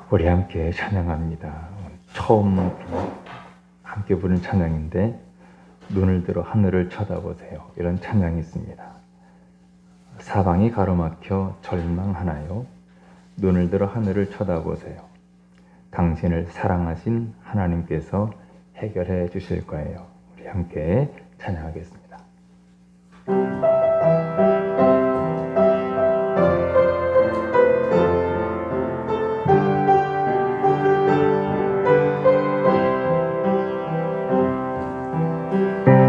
우리 함께 찬양합니다. 처음 함께 부른 찬양인데 눈을 들어 하늘을 쳐다보세요. 이런 찬양이 있습니다. 사방이 가로막혀 절망하나요? 눈을 들어 하늘을 쳐다보세요. 당신을 사랑하신 하나님께서 해결해 주실 거예요. 우리 함께 찬양하겠습니다.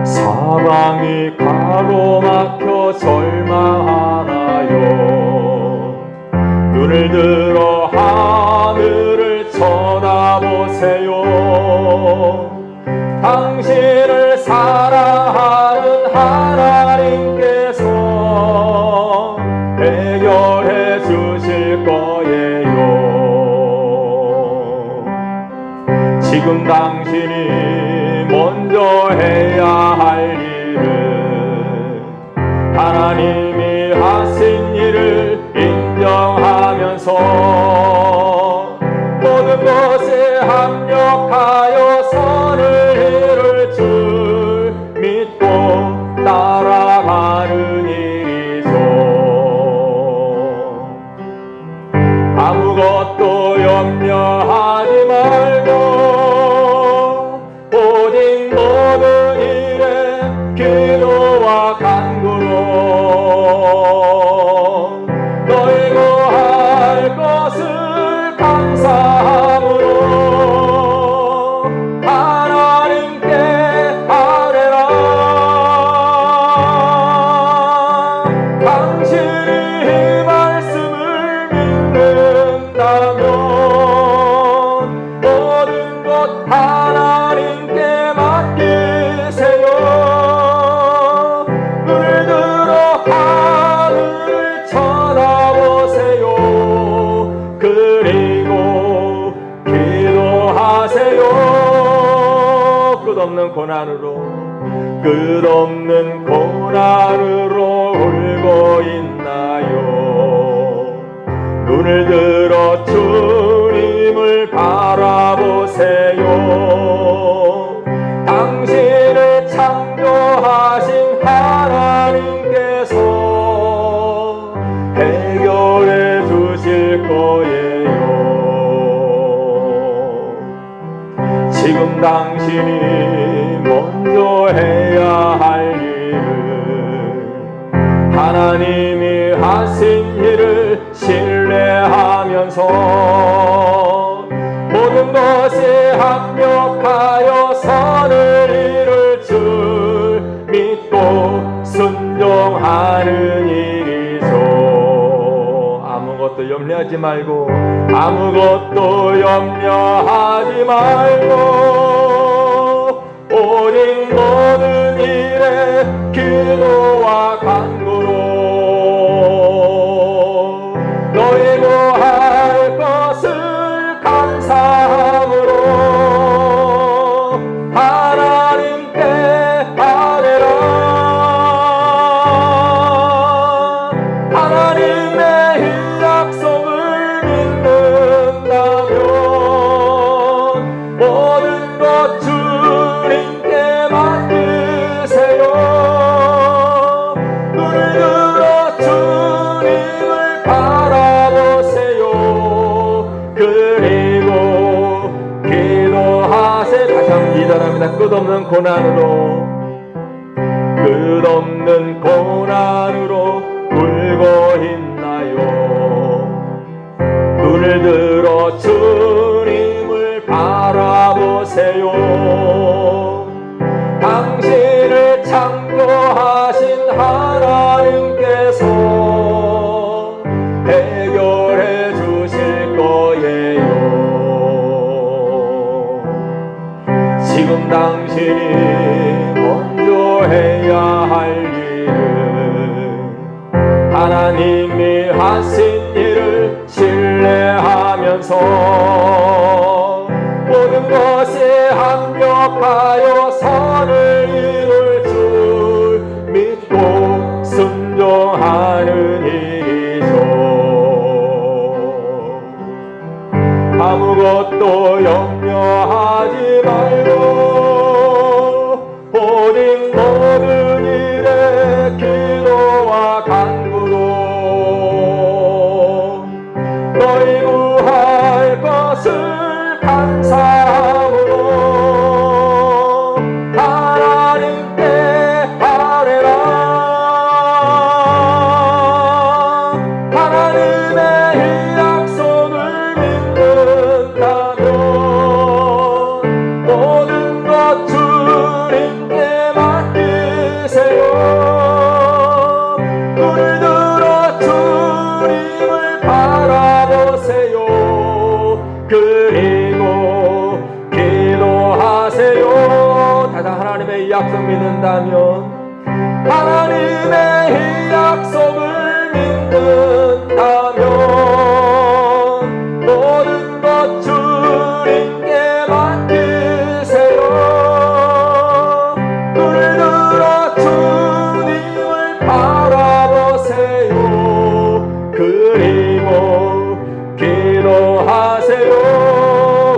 사방이 가로막혀 절망하나요? 눈을 들어 하늘을 쳐다보세요. 당신을 사랑하는 하나님께서 해결해 주실 거예요. 지금 당신이 먼저 해야 할 일은 하나님이 하신 일을 인정하면서 모든 것에 합력하여 선을 이룰 줄 믿고 따라가는 일이죠. 아무것도 염려하지 말고 오직 모든 일에 기도와 간구로 너희 구할 것을 감사함으로 하나님께 아뢰라. 당신이 이 말씀을 믿는다면 모든 것 하나님께 맡기세요. 눈을 들어 하늘을 쳐다보세요. 그리고 기도하세요. 끝없는 고난으로 울고 있나요? 눈을 들어 주님을 바라보세요. 당신을 창조하신 하나님께서 해결해 주실 거예요. 지금 당신이 먼저 해야 할 일은 하나님이 하신 일을 신뢰하면서 모든 것에 합력하여 선을 이룰 줄 믿고 순종하는 일이죠. 아무것도 염려하지 말고 오직 모든 일에 기도와 간구로 너희 구할 것을 감사함으로 하나님께 아뢰라. 하나님의 이 약속을 믿는다면 모든 것 주님께 맡기세요. 눈을 들어 주님을 바라보세요. 그리고 기도하세요. 다시 한번 기도합니다. 끝없는 고난으로 울고 있나요? 눈을 들어 주님을 바라보세요. 당신을 창조하신 하나님께서 해결해 주실 거예요. 지금 당신이 먼저 해야 할 일은 하나님이 하신 일을 신뢰하면서 모든 것에 합력하여 선을 이룰 줄 믿고 순종하는 일이죠. 주님의 약속을 믿는다면 모든 것 주님께 맡기세요. 눈을 들어 주님을 바라보세요. 그리고 기도하세요.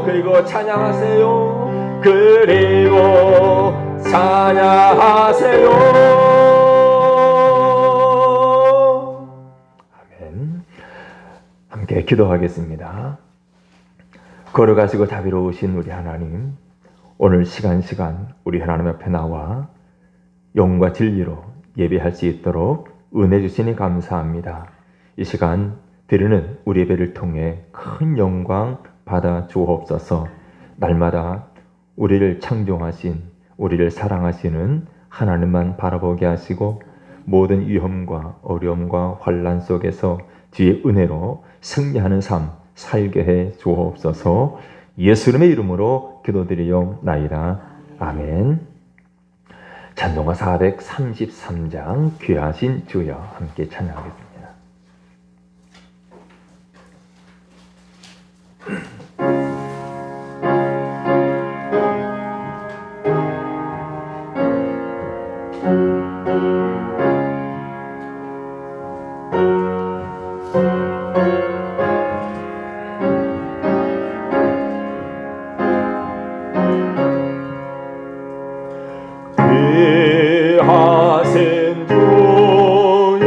그리고 찬양하세요. 그리고 찬양하세요. 아멘. 함께 기도하겠습니다. 걸어가시고 자비로우신 우리 하나님, 오늘 시간 우리 하나님 앞에 나와 영과 진리로 예배할 수 있도록 은혜 주시니 감사합니다. 이 시간 드리는 우리 예배를 통해 큰 영광 받아 주옵소서. 날마다 우리를 창조하신, 우리를 사랑하시는 하나님만 바라보게 하시고 모든 위험과 어려움과 환난 속에서 주의 은혜로 승리하는 삶 살게 해 주옵소서. 예수님의 이름으로 기도드리옵나이다. 아멘. 찬송가 433장 귀하신 주여 함께 찬양하겠습니다. 귀하신 주여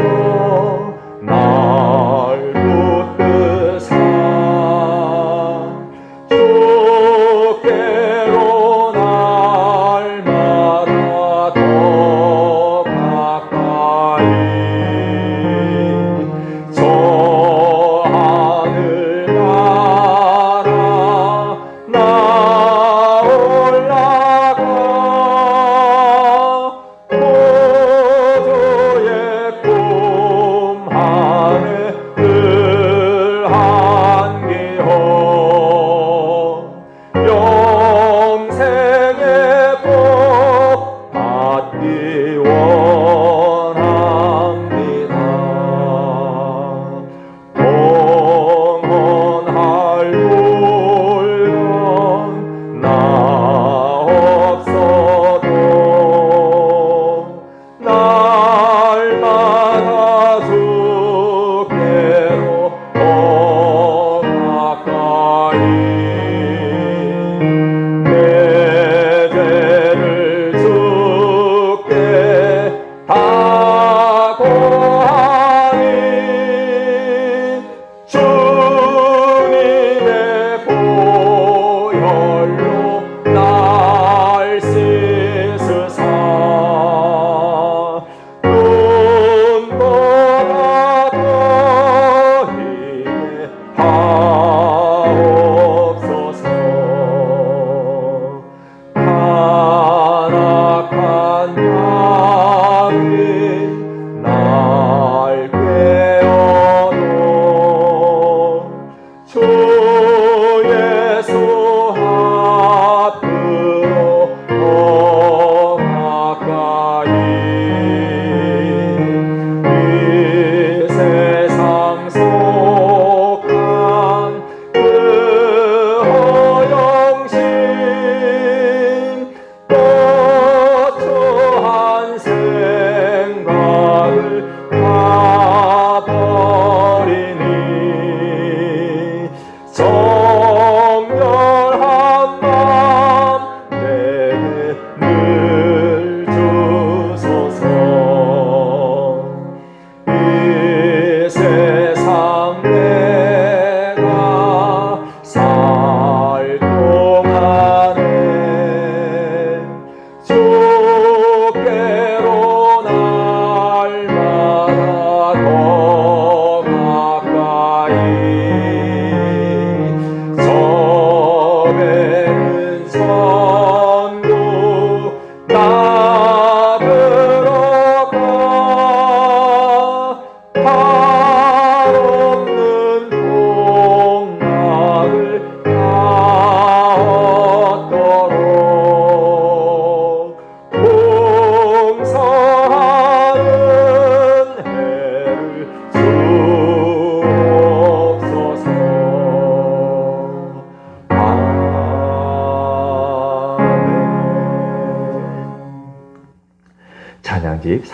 찬송집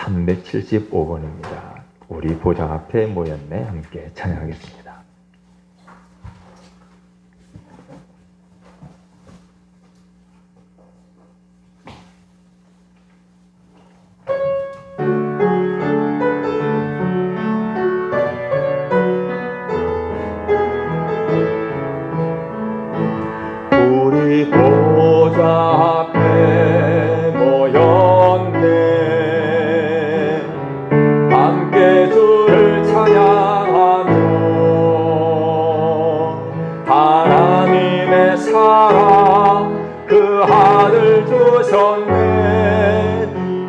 375번입니다. 우리 보좌 앞에 모였네. 함께 찬양하겠습니다. 우리 보좌 앞에 모였네. 함께 주를 찬양하며 하나님의 사랑 그 아들 주셨네.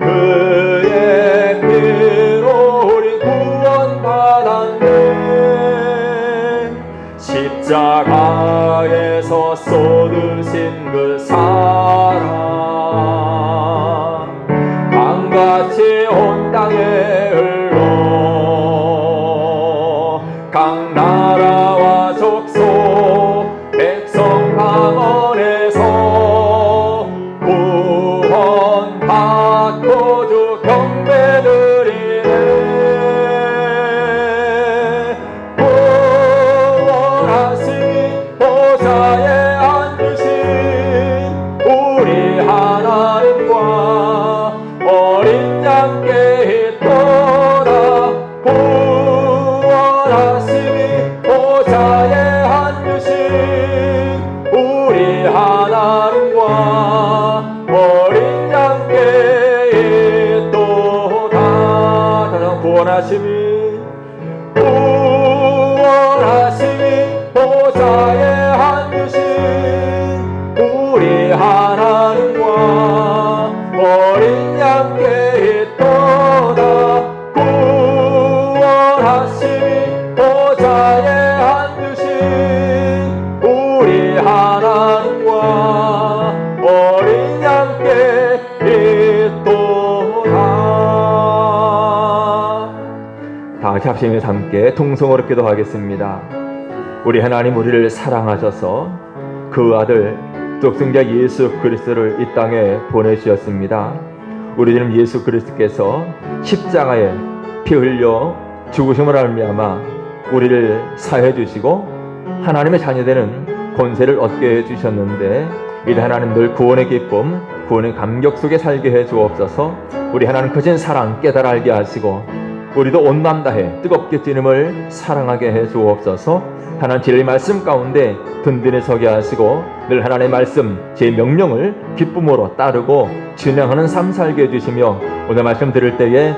그의 피로 우리 구원받았네. 십자가에서 쏟으신 그 사랑 강같이 온 땅에 흘러 각 나라와 족속 백성 방언에서 구원받고 주 경배드리네. 구원하신 보좌에 앉으신 우리 하나님과 어린 양께 있도다. 구원하심이 보좌에 앉으신 우리 하나님과 어린 양께 있도다. 구원하심이 보좌에 앉으신 우리 하나님과 어린 양께 있도다. 구원하심이 보좌에 앉으신 우리 하나님과 어린 양께 있도다. 다 같이 합심해서 함께 통성으로 기도하겠습니다. 우리 하나님, 우리를 사랑하셔서 그 아들 독생자 예수 그리스도를 이 땅에 보내주셨습니다. 우리 주님 예수 그리스도께서 십자가에 피 흘려 죽으심을 말미암아 우리를 사해 주시고 하나님의 자녀되는 권세를 얻게 해주셨는데, 이제 하나님 늘 구원의 기쁨, 구원의 감격 속에 살게 해 주옵소서. 우리 하나님 크신 사랑 깨달아 알게 하시고 우리도 온 맘 다해 뜨겁게 주님을 사랑하게 해 주옵소서. 하나님 진리 말씀 가운데 든든히 서게 하시고 늘 하나님의 말씀 제 명령을 기쁨으로 따르고 진행하는 삶 살게 해주시며 오늘 말씀 들을 때에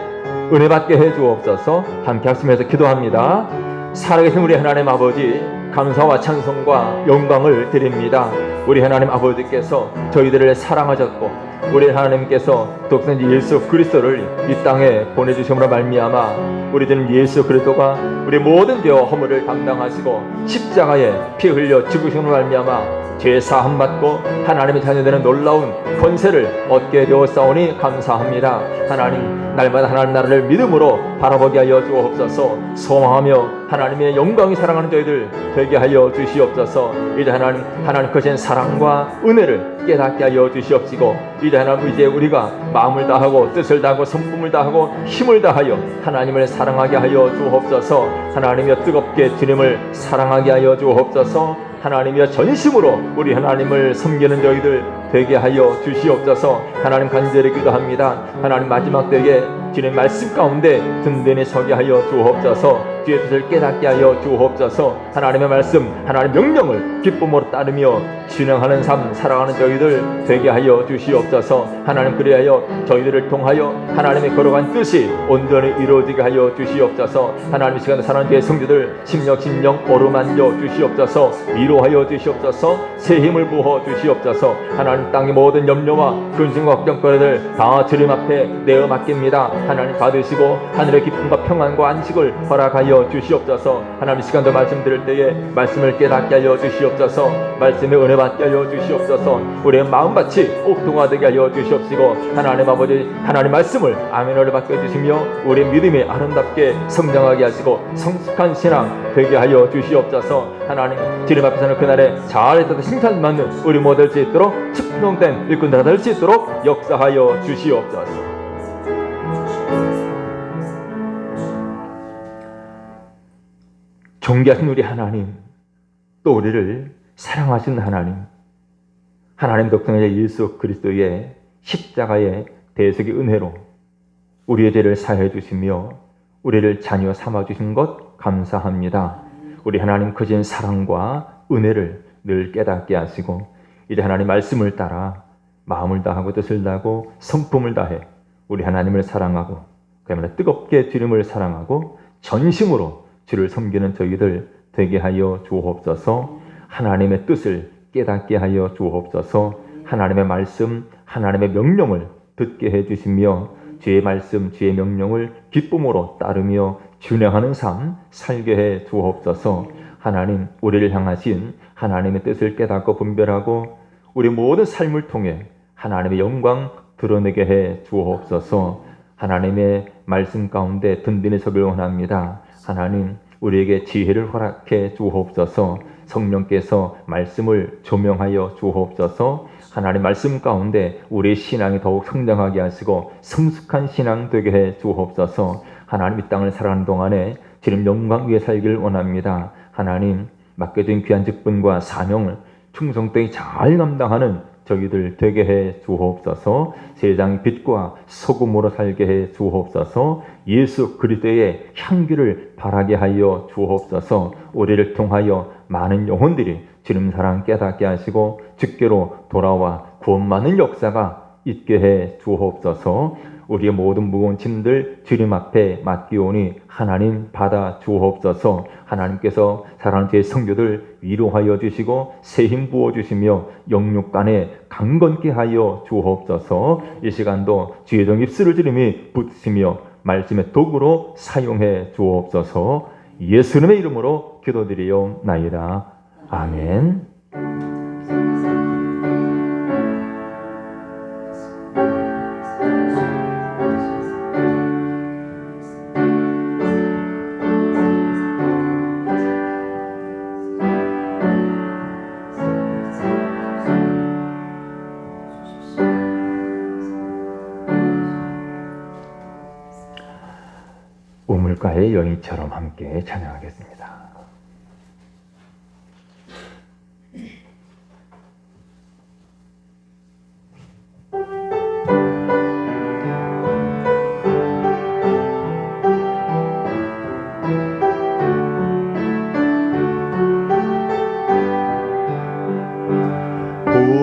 은혜 받게 해 주옵소서. 함께 합심해서 기도합니다. 살아계신 우리 하나님 아버지, 감사와 찬송과 영광을 드립니다. 우리 하나님 아버지께서 저희들을 사랑하셨고 우리 하나님께서 독생자 예수 그리스도를 이 땅에 보내주심으로 말미암아 우리 주님 예수 그리스도가 우리 모든 죄와 허물을 담당하시고 십자가에 피 흘려 죽으심으로 말미암아 죄 사함 받고 하나님의 자녀되는 놀라운 권세를 얻게 되었사오니 감사합니다. 하나님, 날마다 하나님 나라를 믿음으로 바라보게 하여 주옵소서. 소망하며 하나님의 영광이 사랑하는 저희들 되게 하여 주시옵소서. 이제 하나님 크신 사랑과 은혜를 깨닫게 하여 주시옵시고 이제 하나님, 이제 우리가 마음을 다하고 뜻을 다하고 성품을 다하고 힘을 다하여 하나님을 사랑하게 하여 주옵소서. 하나님이여 뜨겁게 주님을 사랑하게 하여 주옵소서. 하나님이여 전심으로 우리 하나님을 섬기는 저희들 되게 하여 주시옵소서. 하나님 간절히 기도합니다. 하나님 마지막 때에 주님 말씀 가운데 든든히 서게 하여 주옵소서. 주의 뜻을 깨닫게 하여 주옵소서. 하나님의 말씀, 하나님의 명령을 기쁨으로 따르며 진행하는 삶 살아가는 저희들 되게 하여 주시옵소서. 하나님, 그리하여 저희들을 통하여 하나님의 걸어간 뜻이 온전히 이루어지게 하여 주시옵소서. 하나님, 이 시간에 사는 주의 성도들 심령 어루만져 주시옵소서. 위로하여 주시옵소서. 새 힘을 부어 주시옵소서. 하나님, 땅의 모든 염려와 근심과 걱정거리들 다 주님 앞에 내어 맡깁니다. 하나님, 받으시고 하늘의 기쁨과 평안과 안식을 허락하여 주시옵소서. 하나님, 이 시간도 말씀 들을 때에 말씀을 깨닫게 하여 주시옵소서. 말씀에 은혜 받게 하여 주시옵소서. 우리의 마음밭이 옥동화되게 하여 주시옵시고 하나님 아버지, 하나님 말씀을 아멘을 받게 해주시며 우리의 믿음이 아름답게 성장하게 하시고 성숙한 신앙 되게 하여 주시옵소서. 하나님, 주님 앞에서는 그날에 잘했다 칭찬받는 우리 모두 될 수 있도록 축복된 일꾼들 될 수 있도록 역사하여 주시옵소서. 존귀하신 우리 하나님, 또 우리를 사랑하신 하나님, 하나님 독생자 예수 그리스도의 십자가의 대속의 은혜로 우리의 죄를 사해 주시며 우리를 자녀 삼아 주신 것 감사합니다. 우리 하나님 크신 사랑과 은혜를 늘 깨닫게 하시고 이제 하나님 말씀을 따라 마음을 다하고 뜻을 다하고 성품을 다해 우리 하나님을 사랑하고 그야말로 뜨겁게 주님을 사랑하고 전심으로 주를 섬기는 저희들 되게 하여 주옵소서. 하나님의 뜻을 깨닫게 하여 주옵소서. 하나님의 말씀, 하나님의 명령을 듣게 해주시며 주의 말씀, 주의 명령을 기쁨으로 따르며 준행하는 삶 살게 해 주옵소서. 하나님, 우리를 향하신 하나님의 뜻을 깨닫고 분별하고 우리 모든 삶을 통해 하나님의 영광 드러내게 해 주옵소서. 하나님의 말씀 가운데 든든히 서길 원합니다. 하나님, 우리에게 지혜를 허락해 주옵소서. 성령께서 말씀을 조명하여 주옵소서. 하나님 말씀 가운데 우리의 신앙이 더욱 성장하게 하시고 성숙한 신앙 되게 해 주옵소서. 하나님, 이 땅을 살아가는 동안에 주님 영광 위에 살기를 원합니다. 하나님, 맡겨진 귀한 직분과 사명을 충성되게 잘 감당하는 저희들 되게 해 주옵소서. 세상의 빛과 소금으로 살게 해 주옵소서. 예수 그리스도의 향기를 바라게 하여 주옵소서. 우리를 통하여 많은 영혼들이 주님 사랑 깨닫게 하시고 주께로 돌아와 구원받는 역사가 있게 해 주옵소서. 우리의 모든 무거운 짐들 주님 앞에 맡기오니 하나님 받아 주옵소서. 하나님께서 사랑하는 제 성도들 위로하여 주시고 새 힘 부어주시며 영육간에 강건케 하여 주옵소서. 이 시간도 주의 종 입술을 주님이 붙으시며 말씀의 도구로 사용해 주옵소서. 예수님의 이름으로 기도드리옵나이다. 아멘. 우물가의 여인처럼 함께 찬양하겠습니다.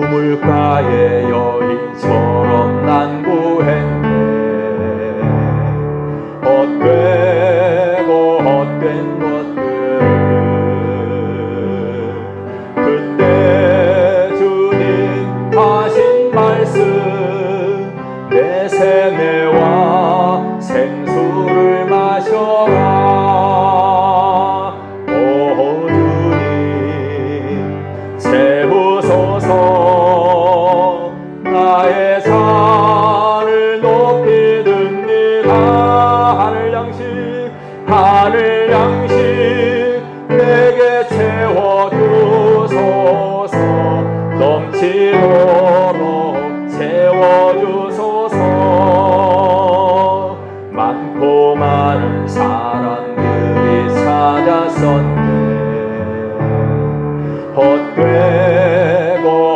우물가의 여인처럼 난 구했네. 헛된 것들 그때 주님 하신 말씀 내 세매와 생수를 마셔라. 오 주님 채우소서. 나의 산을 높이 듭니다. 하늘 양식 내게 채워주소서. 넘치도록 채워주소서. 많고 많은 사람들이 찾았었네.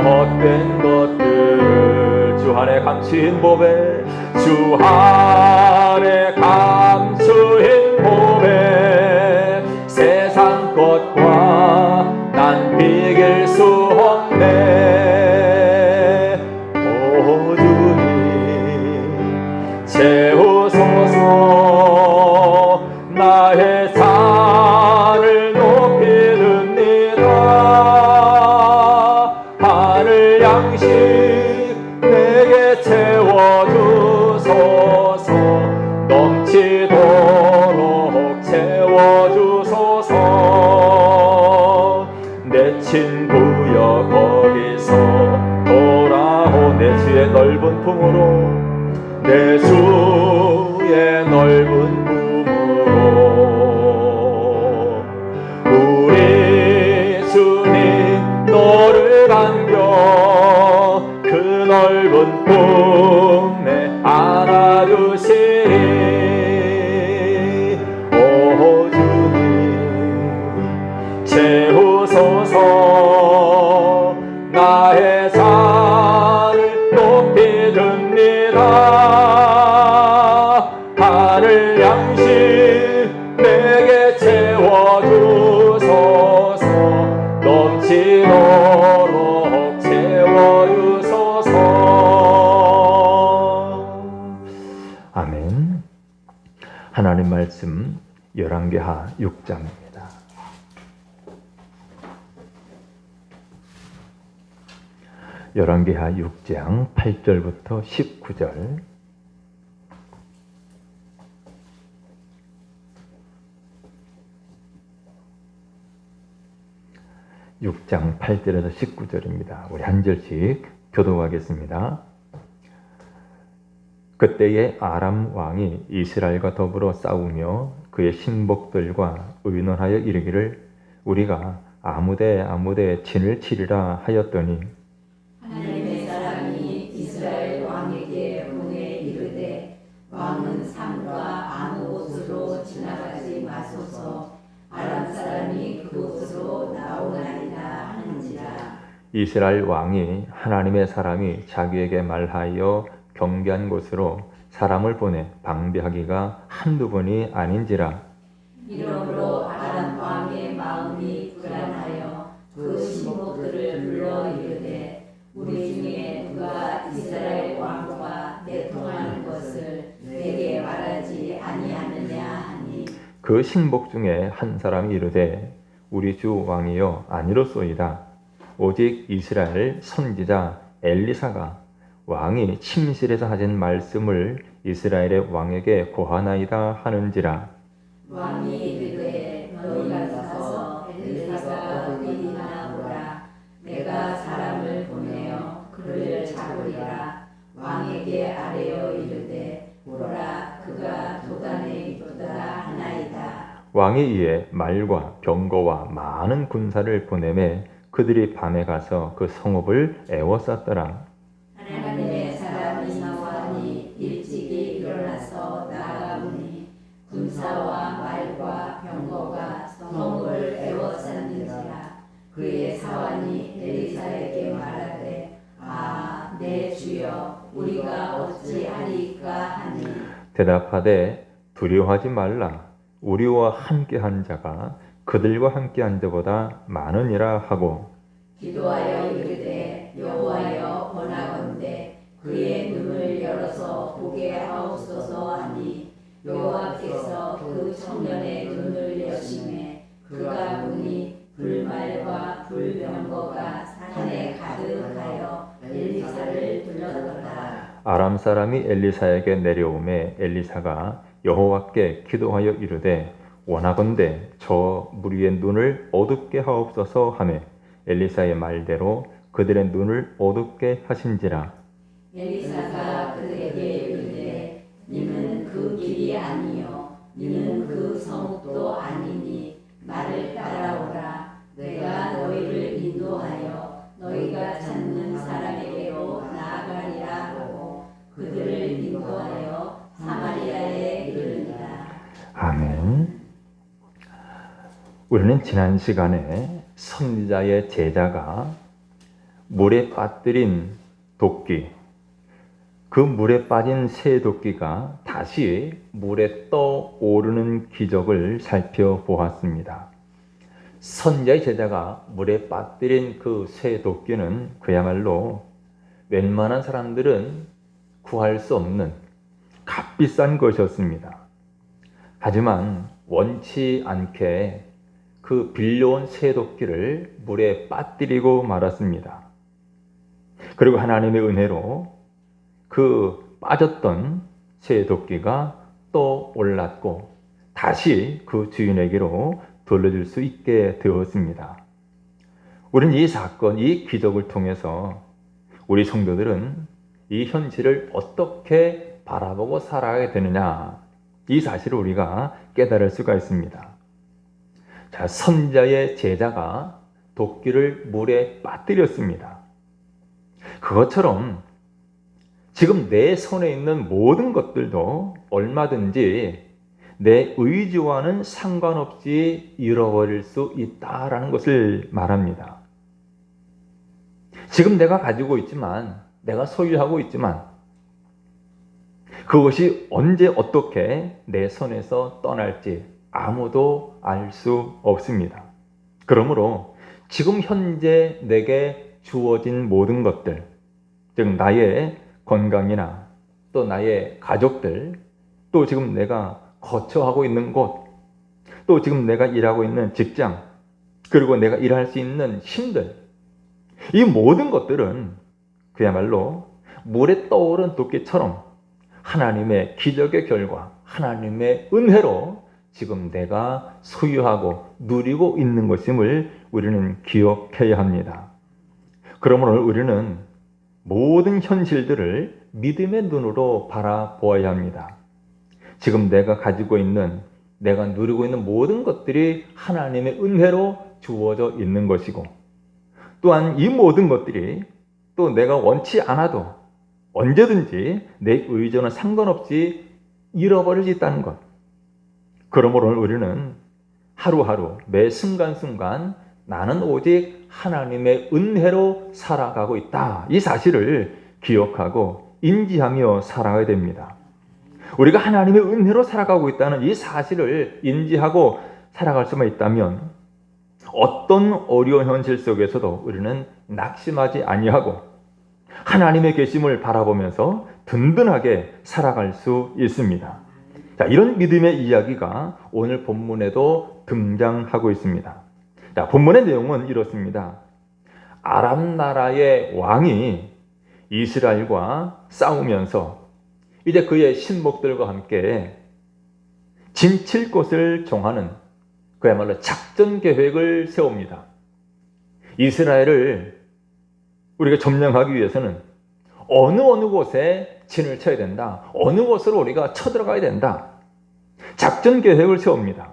헛된 것들 주 안에 감추인 법에 주 안에 감추인 법에 세상 것과 난 비길 수 없네. 오 주님 채우소서. 나의 산을 높이 듭니다. 하늘 양식 내게 채워주소서. 넘치 말씀 열왕기하 6장입니다. 열왕기하 6장 8절부터 19절. (6장 8절에서 19절입니다) 우리 한 절씩 교독하겠습니다. 그때에 아람 왕이 이스라엘과 더불어 싸우며 그의 신복들과 의논하여 이르기를 우리가 아무데 진을 치리라 하였더니 하나님의 사람이 이스라엘 왕에게 보내 이르되 왕은 산과 아무 곳으로 지나가지 마소서 아람 사람이 그곳으로 나오나이다 하는지라. 이스라엘 왕이 하나님의 사람이 자기에게 말하여 경계한 곳으로 사람을 보내 방비하기가 한두 번이 아닌지라. 이러므로 아람 왕의 마음이 불안하여 그 신복들을 불러 이르되 우리 중에 누가 이스라엘 왕과 내통하는 것을 내게 말하지 아니하느냐 하니 그 신복 중에 한 사람이 이르되 우리 주 왕이여 아니로소이다. 오직 이스라엘 선지자 엘리사가 왕이 침실에서 하신 말씀을 이스라엘의 왕에게 고하나이다 하는지라. 왕이 이르되 너희가 가서 엘리사가 어디 있나 보라. 내가 사람을 보내어 그를 잡으리라. 왕에게 아뢰어 이르되 보라 그가 도단에 있도다 하나이다. 왕이 이에 말과 병거와 많은 군사를 보내매 그들이 밤에 가서 그 성읍을 에워쌌더라. 하나님의 사람이 나와니 일찍이 일어나서 나아가보니 군사와 말과 병거가 성읍을 에워쌌는지라. 그의 사환이 엘리사에게 말하되 내 주여 우리가 어찌하리까 하니 대답하되 두려워하지 말라. 우리와 함께한 자가 그들과 함께한 자보다 많으니라 하고 기도하여 이르되 여호와여 원하건대 그의 눈을 열어서 보게 하옵소서 하니 여호와께서 그 청년의 눈을 여심해 그가 보니 불말과 불병거가 산에 가득하여 엘리사를 둘렀더라. 아람 사람이 엘리사에게 내려오매 엘리사가 여호와께 기도하여 이르되 원하건대 저 무리의 눈을 어둡게 하옵소서 하매 엘리사의 말대로 그들의 눈을 어둡게 하신지라. 엘리사가 그들에게 이르되 니는 그 길이 아니요 니는 그 성읍도 아니니 나를 따라오라. 내가 너희를 인도하여 너희가 찾는 사람에게로 나아가리라 하고 그들을 인도하여 사마리아에 이르니라. 아멘. 우리는 지난 시간에 선지자의 제자가 물에 빠뜨린 도끼, 그 물에 빠진 새 도끼가 다시 물에 떠오르는 기적을 살펴보았습니다. 선지자의 제자가 물에 빠뜨린 그 새 도끼는 그야말로 웬만한 사람들은 구할 수 없는 값비싼 것이었습니다. 하지만 원치 않게 그 빌려온 새 도끼를 물에 빠뜨리고 말았습니다. 그리고 하나님의 은혜로 그 빠졌던 새 도끼가 또 올랐고 다시 그 주인에게로 돌려줄 수 있게 되었습니다. 우리는 이 사건, 이 기적을 통해서 우리 성도들은 이 현실을 어떻게 바라보고 살아야 되느냐, 이 사실을 우리가 깨달을 수가 있습니다. 자, 선지자의 제자가 도끼를 물에 빠뜨렸습니다. 그것처럼 지금 내 손에 있는 모든 것들도 얼마든지 내 의지와는 상관없이 잃어버릴 수 있다라는 것을 말합니다. 지금 내가 가지고 있지만, 내가 소유하고 있지만 그것이 언제 어떻게 내 손에서 떠날지 아무도 알 수 없습니다. 그러므로 지금 현재 내게 주어진 모든 것들, 즉 나의 건강이나 또 나의 가족들, 또 지금 내가 거처하고 있는 곳, 또 지금 내가 일하고 있는 직장, 그리고 내가 일할 수 있는 힘들, 이 모든 것들은 그야말로 물에 떠오른 도끼처럼 하나님의 기적의 결과, 하나님의 은혜로 지금 내가 소유하고 누리고 있는 것임을 우리는 기억해야 합니다. 그러므로 우리는 모든 현실들을 믿음의 눈으로 바라보아야 합니다. 지금 내가 가지고 있는, 내가 누리고 있는 모든 것들이 하나님의 은혜로 주어져 있는 것이고, 또한 이 모든 것들이 또 내가 원치 않아도 언제든지 내 의존은 상관없이 잃어버릴 수 있다는 것. 그러므로 우리는 하루하루 매 순간순간 나는 오직 하나님의 은혜로 살아가고 있다. 이 사실을 기억하고 인지하며 살아가야 됩니다. 우리가 하나님의 은혜로 살아가고 있다는 이 사실을 인지하고 살아갈 수만 있다면 어떤 어려운 현실 속에서도 우리는 낙심하지 아니하고 하나님의 계심을 바라보면서 든든하게 살아갈 수 있습니다. 자, 이런 믿음의 이야기가 오늘 본문에도 등장하고 있습니다. 자, 본문의 내용은 이렇습니다. 아람 나라의 왕이 이스라엘과 싸우면서 이제 그의 신복들과 함께 진칠 곳을 정하는 그야말로 작전 계획을 세웁니다. 이스라엘을 우리가 점령하기 위해서는 어느 곳에 진을 쳐야 된다. 어느 곳으로 우리가 쳐들어가야 된다. 작전 계획을 세웁니다.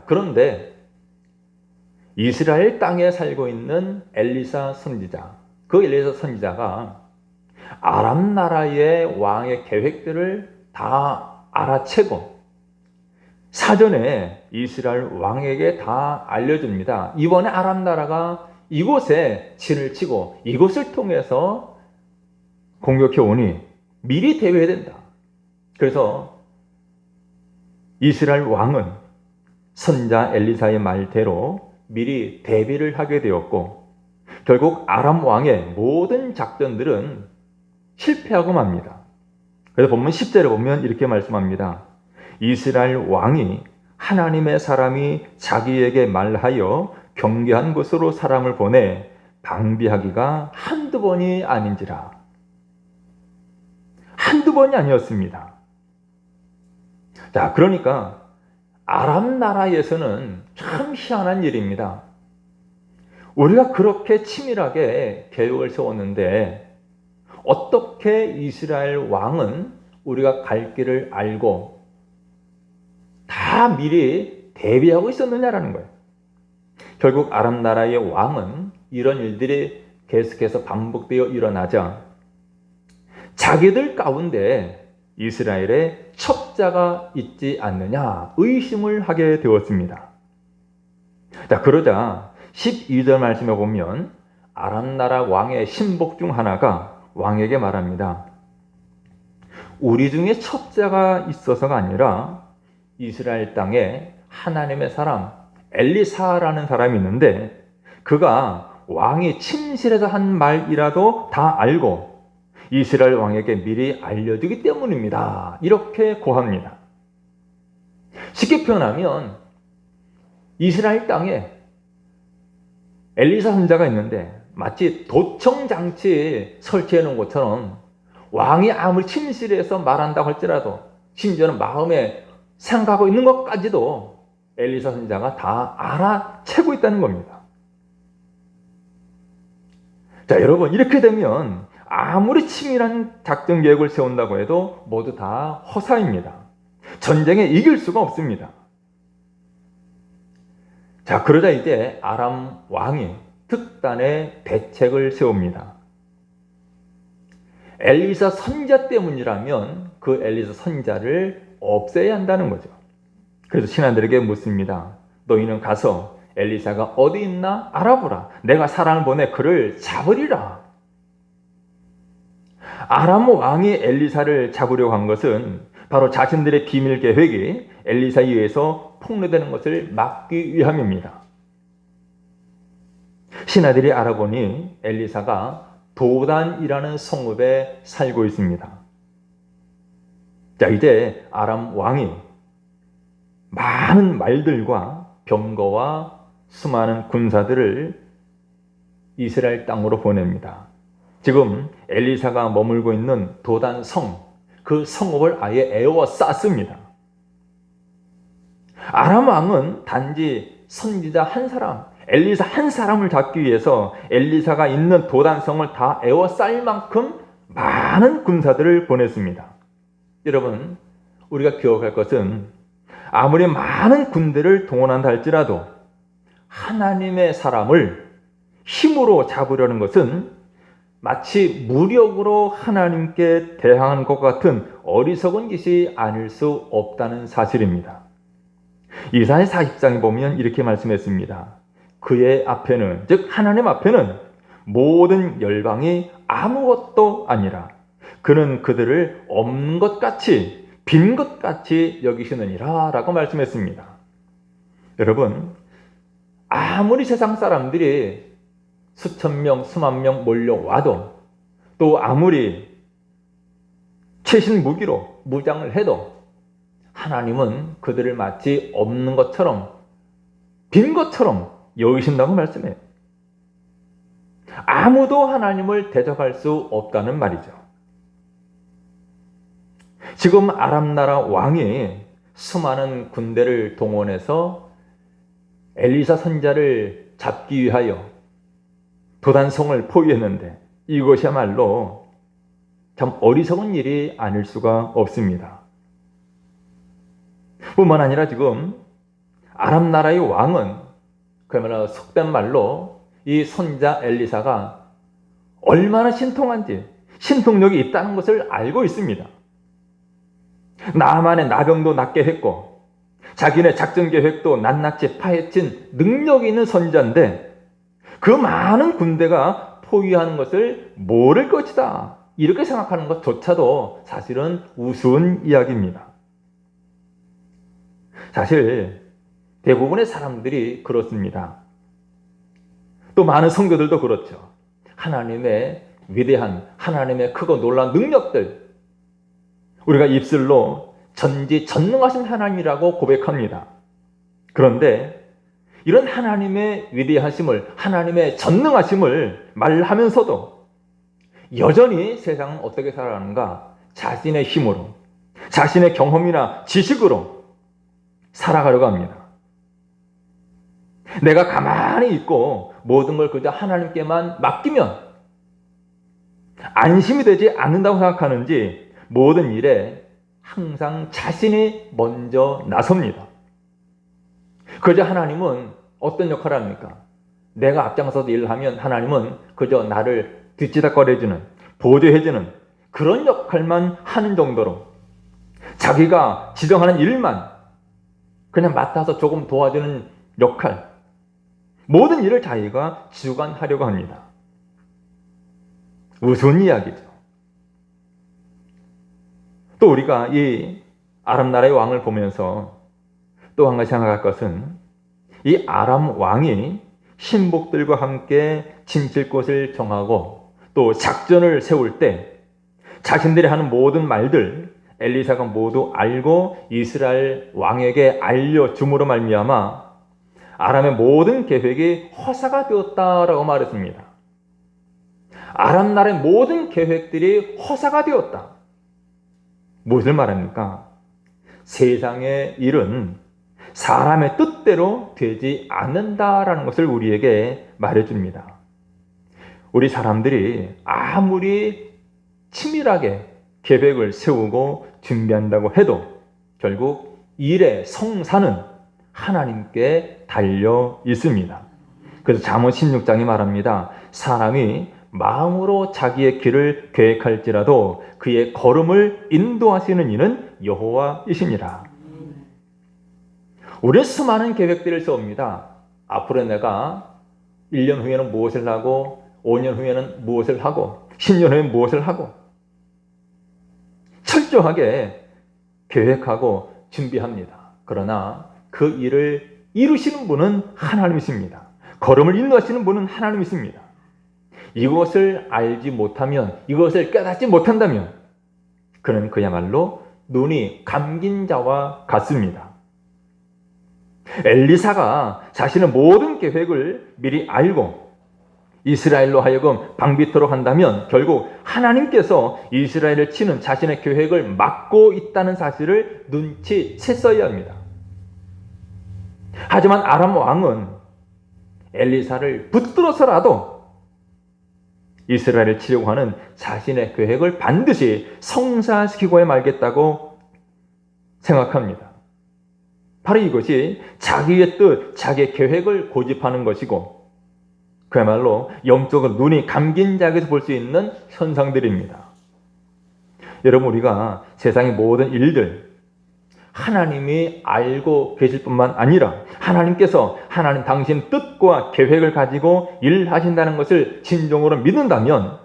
그런데 이스라엘 땅에 살고 있는 엘리사 선지자, 그 엘리사 선지자가 아람 나라의 왕의 계획들을 다 알아채고 사전에 이스라엘 왕에게 다 알려줍니다. 이번에 아람 나라가 이곳에 진을 치고 이곳을 통해서 공격해 오니 미리 대비해야 된다. 그래서 이스라엘 왕은 선자 엘리사의 말대로 미리 대비를 하게 되었고 결국 아람 왕의 모든 작전들은 실패하고 맙니다. 그래서 본문 10절에 보면 이렇게 말씀합니다. 이스라엘 왕이 하나님의 사람이 자기에게 말하여 경계한 곳으로 사람을 보내 방비하기가 한두 번이 아닌지라. 한두 번이 아니었습니다. 자, 그러니까 아람 나라에서는 참 희한한 일입니다. 우리가 그렇게 치밀하게 계획을 세웠는데 어떻게 이스라엘 왕은 우리가 갈 길을 알고 다 미리 대비하고 있었느냐라는 거예요. 결국 아람 나라의 왕은 이런 일들이 계속해서 반복되어 일어나자 자기들 가운데 이스라엘에 첩자가 있지 않느냐 의심을 하게 되었습니다. 자, 그러자 12절 말씀에 보면 아람 나라 왕의 신복 중 하나가 왕에게 말합니다. 우리 중에 첩자가 있어서가 아니라 이스라엘 땅에 하나님의 사람 엘리사라는 사람이 있는데 그가 왕이 침실에서 한 말이라도 다 알고 이스라엘 왕에게 미리 알려주기 때문입니다. 이렇게 고합니다. 쉽게 표현하면 이스라엘 땅에 엘리사 선지자가 있는데 마치 도청장치 설치해 놓은 것처럼 왕이 아무리 침실에서 말한다고 할지라도 심지어는 마음에 생각하고 있는 것까지도 엘리사 선지자가 다 알아채고 있다는 겁니다. 자, 여러분, 이렇게 되면 아무리 치밀한 작전 계획을 세운다고 해도 모두 다 허사입니다. 전쟁에 이길 수가 없습니다. 자, 그러자 이제 아람 왕이 특단의 대책을 세웁니다. 엘리사 선지자 때문이라면 그 엘리사 선지자를 없애야 한다는 거죠. 그래서 신하들에게 묻습니다. 너희는 가서 엘리사가 어디 있나 알아보라. 내가 사람을 보내 그를 잡으리라. 아람 왕이 엘리사를 잡으려고 한 것은 바로 자신들의 비밀 계획이 엘리사에 의해서 폭로되는 것을 막기 위함입니다. 신하들이 알아보니 엘리사가 도단이라는 성읍에 살고 있습니다. 자, 이제 아람 왕이 많은 말들과 병거와 수많은 군사들을 이스라엘 땅으로 보냅니다. 지금 엘리사가 머물고 있는 도단 성, 그 성읍을 아예 에워쌌습니다. 아람 왕은 단지 선지자 한 사람, 엘리사 한 사람을 잡기 위해서 엘리사가 있는 도단성을 다 에워쌀 만큼 많은 군사들을 보냈습니다. 여러분, 우리가 기억할 것은 아무리 많은 군대를 동원한다 할지라도 하나님의 사람을 힘으로 잡으려는 것은 마치 무력으로 하나님께 대항하는 것 같은 어리석은 짓이 아닐 수 없다는 사실입니다. 이사야 40장에 보면 이렇게 말씀했습니다. 그의 앞에는, 즉 하나님 앞에는 모든 열방이 아무것도 아니라 그는 그들을 없는 것 같이 빈 것 같이 여기시느니라 라고 말씀했습니다. 여러분, 아무리 세상 사람들이 수천 명, 수만 명 몰려와도, 또 아무리 최신 무기로 무장을 해도 하나님은 그들을 마치 없는 것처럼, 빈 것처럼 여기신다고 말씀해요. 아무도 하나님을 대적할 수 없다는 말이죠. 지금 아람 나라 왕이 수많은 군대를 동원해서 엘리사 선지자를 잡기 위하여 도단성을 포위했는데 이것이야말로 참 어리석은 일이 아닐 수가 없습니다. 뿐만 아니라 지금 아람 나라의 왕은 그야말로 속된 말로 이 선지자 엘리사가 얼마나 신통한지, 신통력이 있다는 것을 알고 있습니다. 나만의 나병도 낫게 했고 자기네 작전 계획도 낱낱이 파헤친 능력이 있는 선지자인데 그 많은 군대가 포위하는 것을 모를 것이다, 이렇게 생각하는 것조차도 사실은 우스운 이야기입니다. 사실 대부분의 사람들이 그렇습니다. 또 많은 성도들도 그렇죠. 하나님의 위대한, 하나님의 크고 놀라운 능력들, 우리가 입술로 전지전능하신 하나님이라고 고백합니다. 그런데 이런 하나님의 위대하심을, 하나님의 전능하심을 말하면서도 여전히 세상은 어떻게 살아가는가? 자신의 힘으로, 자신의 경험이나 지식으로 살아가려고 합니다. 내가 가만히 있고 모든 걸 그저 하나님께만 맡기면 안심이 되지 않는다고 생각하는지 모든 일에 항상 자신이 먼저 나섭니다. 그저 하나님은 어떤 역할을 합니까? 내가 앞장서서 일을 하면 하나님은 그저 나를 뒤치다꺼려주는, 보조해주는 그런 역할만 하는 정도로 자기가 지정하는 일만 그냥 맡아서 조금 도와주는 역할, 모든 일을 자기가 주관하려고 합니다. 우스운 이야기죠. 또 우리가 이 아람 나라의 왕을 보면서 또 한 가지 생각할 것은 이 아람 왕이 신복들과 함께 진칠 곳을 정하고 또 작전을 세울 때 자신들이 하는 모든 말들 엘리사가 모두 알고 이스라엘 왕에게 알려줌으로 말미암아 아람의 모든 계획이 허사가 되었다라고 말했습니다. 아람 나라의 모든 계획들이 허사가 되었다. 무엇을 말합니까? 세상의 일은 사람의 뜻대로 되지 않는다라는 것을 우리에게 말해줍니다. 우리 사람들이 아무리 치밀하게 계획을 세우고 준비한다고 해도 결국 일의 성사는 하나님께 달려 있습니다. 그래서 잠언 16장이 말합니다. 사람이 마음으로 자기의 길을 계획할지라도 그의 걸음을 인도하시는 이는 여호와이시니라. 우리는 수많은 계획들을 세웁니다. 앞으로 내가 1년 후에는 무엇을 하고 5년 후에는 무엇을 하고 10년 후에는 무엇을 하고 철저하게 계획하고 준비합니다. 그러나 그 일을 이루시는 분은 하나님이십니다. 걸음을 인도하시는 분은 하나님이십니다. 이것을 알지 못하면, 이것을 깨닫지 못한다면 그는 그야말로 눈이 감긴 자와 같습니다. 엘리사가 자신의 모든 계획을 미리 알고 이스라엘로 하여금 방비토록 한다면 결국 하나님께서 이스라엘을 치는 자신의 계획을 막고 있다는 사실을 눈치챘어야 합니다. 하지만 아람 왕은 엘리사를 붙들어서라도 이스라엘을 치려고 하는 자신의 계획을 반드시 성사시키고야 말겠다고 생각합니다. 바로 이것이 자기의 뜻, 자기의 계획을 고집하는 것이고 그야말로 영적으로 눈이 감긴 자에게서 볼 수 있는 현상들입니다. 여러분, 우리가 세상의 모든 일들 하나님이 알고 계실 뿐만 아니라 하나님께서 하나님 당신 뜻과 계획을 가지고 일하신다는 것을 진정으로 믿는다면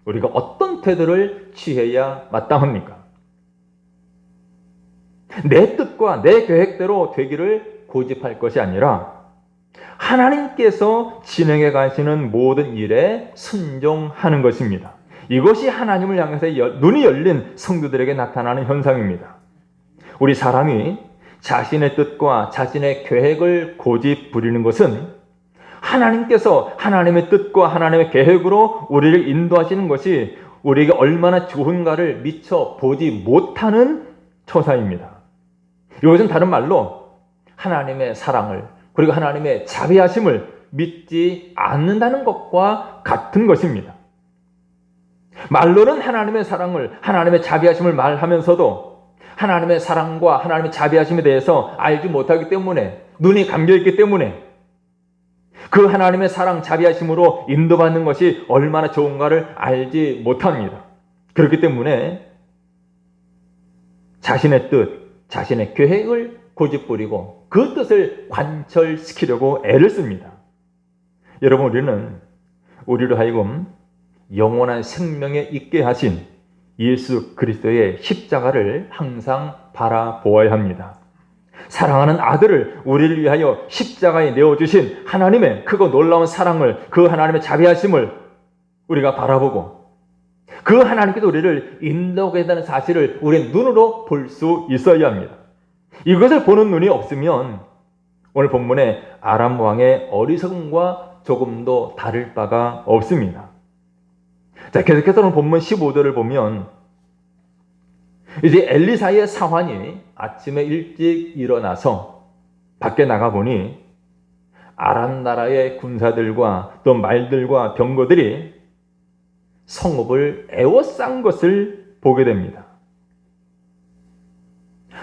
우리가 어떤 태도를 취해야 마땅합니까? 내 뜻과 내 계획대로 되기를 고집할 것이 아니라 하나님께서 진행해 가시는 모든 일에 순종하는 것입니다. 이것이 하나님을 향해서 눈이 열린 성도들에게 나타나는 현상입니다. 우리 사람이 자신의 뜻과 자신의 계획을 고집 부리는 것은 하나님께서 하나님의 뜻과 하나님의 계획으로 우리를 인도하시는 것이 우리에게 얼마나 좋은가를 미처 보지 못하는 처사입니다. 이것은 다른 말로 하나님의 사랑을 그리고 하나님의 자비하심을 믿지 않는다는 것과 같은 것입니다. 말로는 하나님의 사랑을, 하나님의 자비하심을 말하면서도 하나님의 사랑과 하나님의 자비하심에 대해서 알지 못하기 때문에, 눈이 감겨있기 때문에 그 하나님의 사랑, 자비하심으로 인도받는 것이 얼마나 좋은가를 알지 못합니다. 그렇기 때문에 자신의 뜻, 자신의 계획을 고집부리고 그 뜻을 관철시키려고 애를 씁니다. 여러분, 우리로 하여금 영원한 생명에 있게 하신 예수 그리스도의 십자가를 항상 바라보아야 합니다. 사랑하는 아들을 우리를 위하여 십자가에 내어주신 하나님의 크고 놀라운 사랑을, 그 하나님의 자비하심을 우리가 바라보고 그 하나님께서 우리를 인도하게 된다는 사실을 우리의 눈으로 볼 수 있어야 합니다. 이것을 보는 눈이 없으면 오늘 본문의 아람 왕의 어리석음과 조금도 다를 바가 없습니다. 자, 계속해서 오늘 본문 15절을 보면 이제 엘리사의 사환이 아침에 일찍 일어나서 밖에 나가보니 아람 나라의 군사들과 또 말들과 병거들이 성읍을 에워싼 것을 보게 됩니다.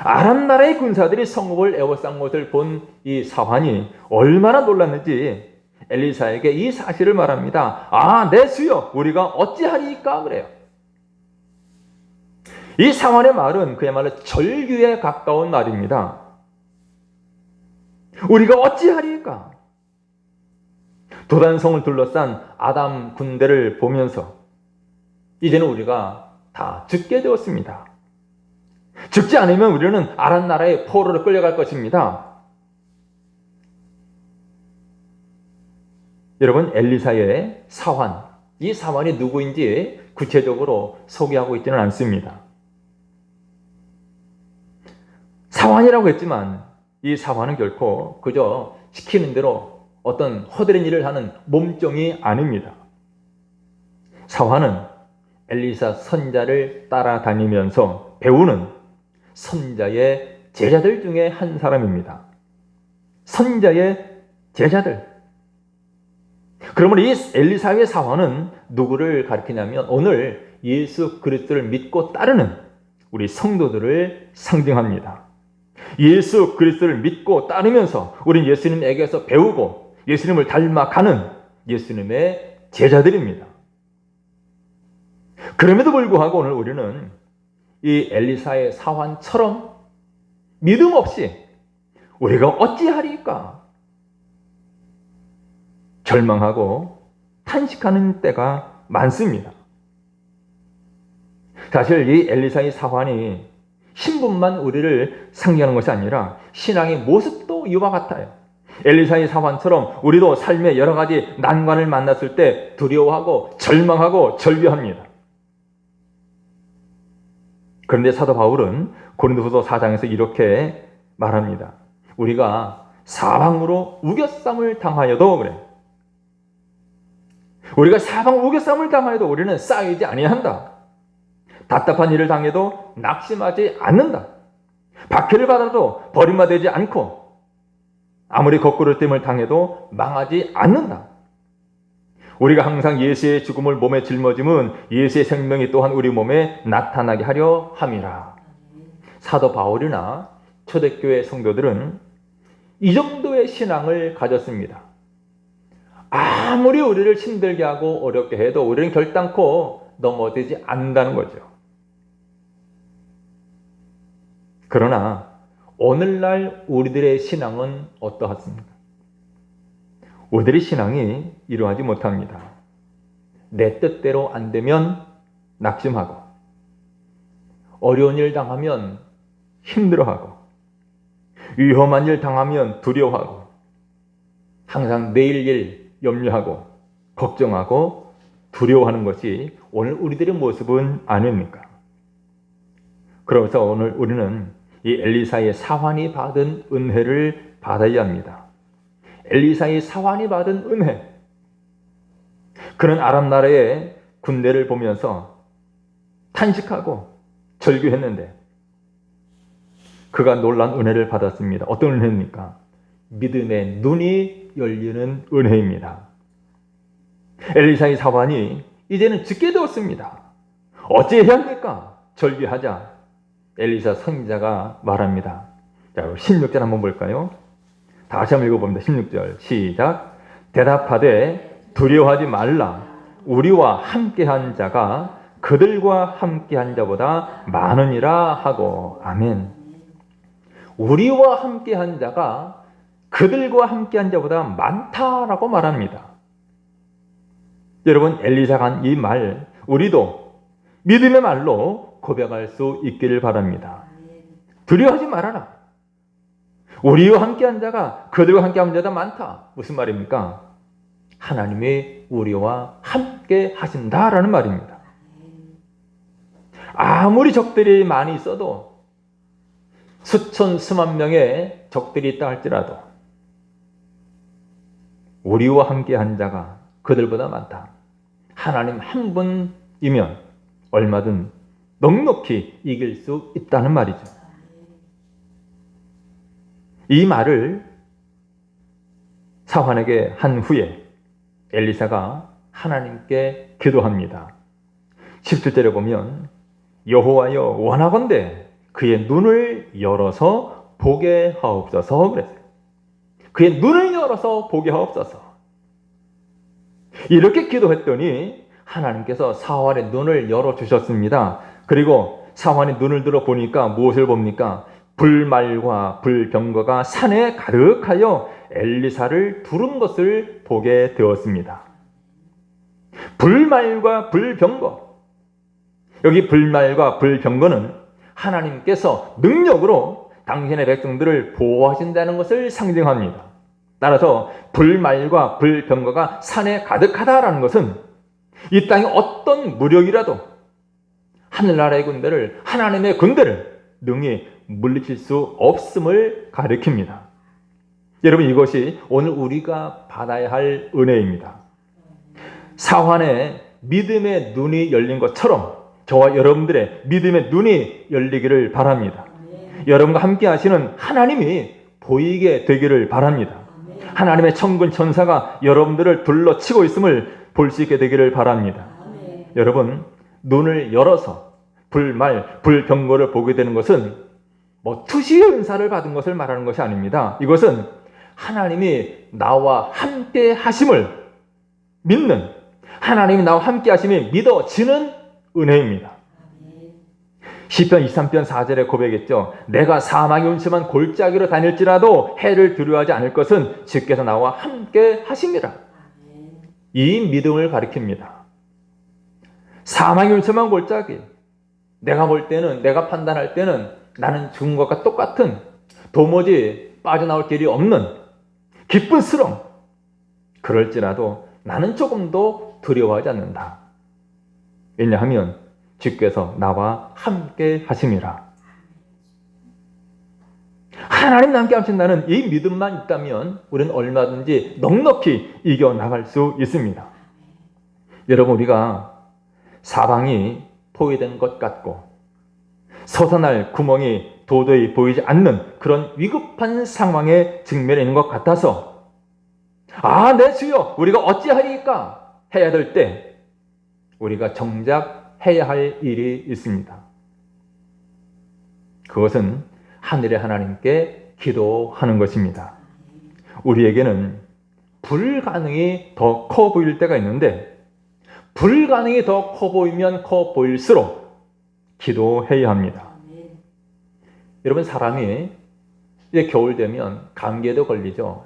아람 나라의 군사들이 성읍을 에워싼 것을 본 이 사환이 얼마나 놀랐는지 엘리사에게 이 사실을 말합니다. 아, 내 수여, 우리가 어찌하리까? 그래요. 이 사환의 말은 그야말로 절규에 가까운 말입니다. 우리가 어찌하리까? 도단성을 둘러싼 아담 군대를 보면서 이제는 우리가 다 죽게 되었습니다. 죽지 않으면 우리는 아람 나라의 포로로 끌려갈 것입니다. 여러분, 엘리사의 사환, 이 사환이 누구인지 구체적으로 소개하고 있지는 않습니다. 사환이라고 했지만 이 사환은 결코 그저 시키는 대로 어떤 허드렛 일을 하는 몸종이 아닙니다. 사환은 엘리사 선자를 따라다니면서 배우는 선자의 제자들 중에 한 사람입니다. 선자의 제자들. 그러면 이 엘리사의 사환은 누구를 가리키냐면 오늘 예수 그리스도를 믿고 따르는 우리 성도들을 상징합니다. 예수 그리스도를 믿고 따르면서 우린 예수님에게서 배우고 예수님을 닮아가는 예수님의 제자들입니다. 그럼에도 불구하고 오늘 우리는 이 엘리사의 사환처럼 믿음 없이 우리가 어찌하리까? 절망하고 탄식하는 때가 많습니다. 사실 이 엘리사의 사환이 신분만 우리를 상징하는 것이 아니라 신앙의 모습도 이와 같아요. 엘리사의 사환처럼 우리도 삶의 여러 가지 난관을 만났을 때 두려워하고 절망하고 절규합니다. 그런데 사도 바울은 고린도후서 4장에서 이렇게 말합니다. 우리가 사방으로 우겨쌈을 당하여도 그래. 우리가 사방 우겨쌈을 당하여도 우리는 쌓이지 아니한다. 답답한 일을 당해도 낙심하지 않는다. 박해를 받아도 버림받지 않고 아무리 거꾸로 됨을 당해도 망하지 않는다. 우리가 항상 예수의 죽음을 몸에 짊어짐은 예수의 생명이 또한 우리 몸에 나타나게 하려 함이라. 사도 바울이나 초대교회 성도들은 이 정도의 신앙을 가졌습니다. 아무리 우리를 힘들게 하고 어렵게 해도 우리는 결단코 넘어지지 않는다는 거죠. 그러나 오늘날 우리들의 신앙은 어떠하십니까? 우리들의 신앙이 이루어지지 못합니다. 내 뜻대로 안 되면 낙심하고, 어려운 일 당하면 힘들어하고, 위험한 일 당하면 두려워하고, 항상 내일 일 염려하고 걱정하고 두려워하는 것이 오늘 우리들의 모습은 아닙니까? 그러면서 오늘 우리는 이 엘리사의 사환이 받은 은혜를 받아야 합니다. 엘리사의 사환이 받은 은혜. 그는 아람 나라의 군대를 보면서 탄식하고 절규했는데 그가 놀란 은혜를 받았습니다. 어떤 은혜입니까? 믿음의 눈이 열리는 은혜입니다. 엘리사의 사환이 이제는 죽게 되었습니다. 어찌해야 합니까? 절규하자 엘리사 선지자가 말합니다. 자, 16절 한번 볼까요? 다시 한번 읽어봅니다. 16절 시작. 대답하되 두려워하지 말라. 우리와 함께한 자가 그들과 함께한 자보다 많으니라 하고. 아멘. 우리와 함께한 자가 그들과 함께한 자보다 많다라고 말합니다. 여러분, 엘리사가 한 이 말 우리도 믿음의 말로 고백할 수 있기를 바랍니다. 두려워하지 말아라. 우리와 함께한 자가 그들과 함께한 자보다 많다. 무슨 말입니까? 하나님이 우리와 함께 하신다라는 말입니다. 아무리 적들이 많이 있어도 수천 수만 명의 적들이 있다 할지라도 우리와 함께한 자가 그들보다 많다. 하나님 한 분이면 얼마든 넉넉히 이길 수 있다는 말이죠. 이 말을 사환에게 한 후에 엘리사가 하나님께 기도합니다. 17절에 보면 여호와여 원하건대 그의 눈을 열어서 보게 하옵소서 그랬어요. 그의 눈을 열어서 보게 하옵소서. 이렇게 기도했더니 하나님께서 사환의 눈을 열어주셨습니다. 그리고 사환의 눈을 들어 보니까 무엇을 봅니까? 불말과 불병거가 산에 가득하여 엘리사를 두른 것을 보게 되었습니다. 불말과 불병거. 여기 불말과 불병거는 하나님께서 능력으로 당신의 백성들을 보호하신다는 것을 상징합니다. 따라서 불말과 불병거가 산에 가득하다라는 것은 이 땅의 어떤 무력이라도 하늘나라의 군대를, 하나님의 군대를 능히 물리칠 수 없음을 가리킵니다. 여러분, 이것이 오늘 우리가 받아야 할 은혜입니다. 사환의 믿음의 눈이 열린 것처럼 저와 여러분들의 믿음의 눈이 열리기를 바랍니다. 여러분과 함께 하시는 하나님이 보이게 되기를 바랍니다. 하나님의 천군 천사가 여러분들을 둘러치고 있음을 볼 수 있게 되기를 바랍니다. 여러분, 눈을 열어서 불말, 불병거를 보게 되는 것은 투시의 은사를 받은 것을 말하는 것이 아닙니다. 이것은 하나님이 나와 함께 하심을 믿는, 하나님이 나와 함께 하심이 믿어지는 은혜입니다. 시편 23편 4절에 고백했죠. 내가 사망의 음침한 골짜기로 다닐지라도 해를 두려워하지 않을 것은 주께서 나와 함께 하심이라. 이 믿음을 가리킵니다. 사망의 음침한 골짜기, 내가 볼 때는, 내가 판단할 때는 나는 죽은 것과 똑같은, 도무지 빠져나올 길이 없는 깊은 수렁, 그럴지라도 나는 조금도 두려워하지 않는다. 왜냐하면 주께서 나와 함께 하심이라. 하나님 함께 하신다는 이 믿음만 있다면 우리는 얼마든지 넉넉히 이겨나갈 수 있습니다. 여러분, 우리가 사방이 포위된 것 같고 솟아날 구멍이 도저히 보이지 않는 그런 위급한 상황에 직면해 있는 것 같아서 내 주여 우리가 어찌하리까 해야 될 때 우리가 정작 해야 할 일이 있습니다. 그것은 하늘의 하나님께 기도하는 것입니다. 우리에게는 불가능이 더 커 보일 때가 있는데 불가능이 더 커 보이면 커 보일수록 기도해야 합니다. 여러분, 사람이 이제 겨울 되면 감기에도 걸리죠.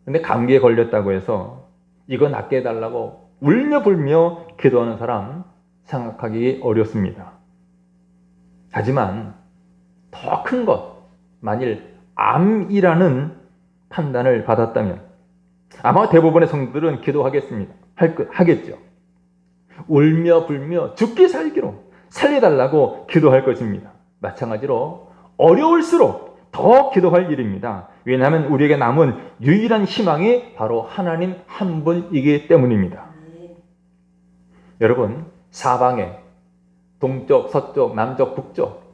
근데 감기에 걸렸다고 해서 이거 낫게 해달라고 울며 불며 기도하는 사람 생각하기 어렵습니다. 하지만 더 큰 것, 만일 암이라는 판단을 받았다면 아마 대부분의 성도들은 기도하겠습니다. 하겠죠. 울며 불며 죽기 살기로 살려달라고 기도할 것입니다. 마찬가지로 어려울수록 더 기도할 일입니다. 왜냐하면 우리에게 남은 유일한 희망이 바로 하나님 한 분이기 때문입니다. 여러분, 사방에 동쪽, 서쪽, 남쪽, 북쪽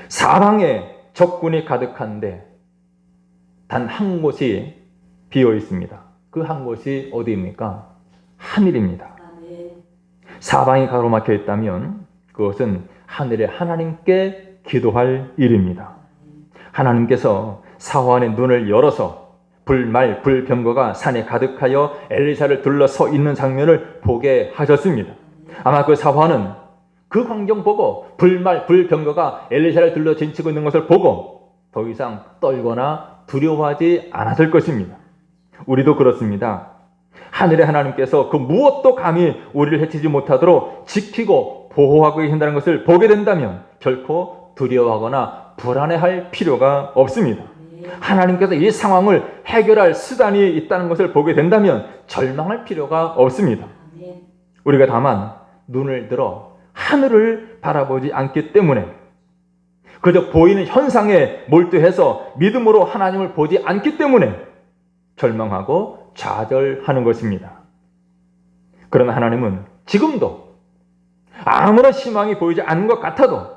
사방에 적군이 가득한데 단 한 곳이 비어 있습니다. 그 한 곳이 어디입니까? 하늘입니다. 사방이 가로막혀 있다면 그것은 하늘의 하나님께 기도할 일입니다. 하나님께서 사환의 눈을 열어서 불말, 불병거가 산에 가득하여 엘리사를 둘러서 있는 장면을 보게 하셨습니다. 아마 그 사환은 그 광경 보고 불말, 불병거가 엘리사를 둘러 진치고 있는 것을 보고 더 이상 떨거나 두려워하지 않았을 것입니다. 우리도 그렇습니다. 하늘의 하나님께서 그 무엇도 감히 우리를 해치지 못하도록 지키고 보호하고 계신다는 것을 보게 된다면 결코 두려워하거나 불안해할 필요가 없습니다. 하나님께서 이 상황을 해결할 수단이 있다는 것을 보게 된다면 절망할 필요가 없습니다. 우리가 다만 눈을 들어 하늘을 바라보지 않기 때문에 그저 보이는 현상에 몰두해서 믿음으로 하나님을 보지 않기 때문에 절망하고 좌절하는 것입니다. 그러나 하나님은 지금도 아무런 희망이 보이지 않는 것 같아도